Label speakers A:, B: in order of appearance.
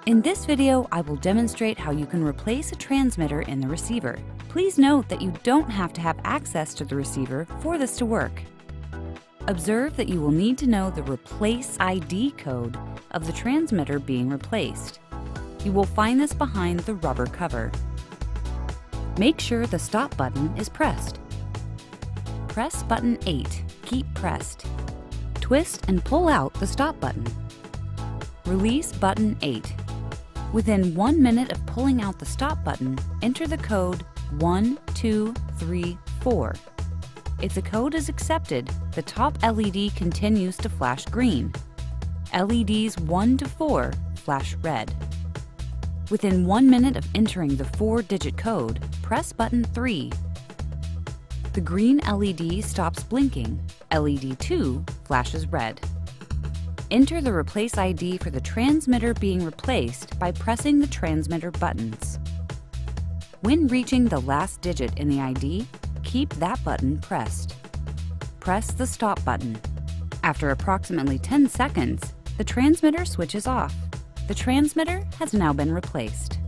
A: In this video, I will demonstrate how you can replace a transmitter in the receiver. Please note that you don't have to have access to the receiver for this to work. Observe that you will need to know the Replace ID code of the transmitter being replaced. You will find this behind the rubber cover. Make sure the stop button is pressed. Press button 8, keep pressed. Twist and pull out the stop button. Release button 8. Within 1 minute of pulling out the stop button, enter the code 1234. If the code is accepted, the top LED continues to flash green. LEDs 1 to 4 flash red. Within 1 minute of entering the 4-digit code, press button 3. The green LED stops blinking. LED 2 flashes red. Enter the Replace ID for the transmitter being replaced by pressing the transmitter buttons. When reaching the last digit in the ID, keep that button pressed. Press the stop button. After approximately 10 seconds, the transmitter switches off. The transmitter has now been replaced.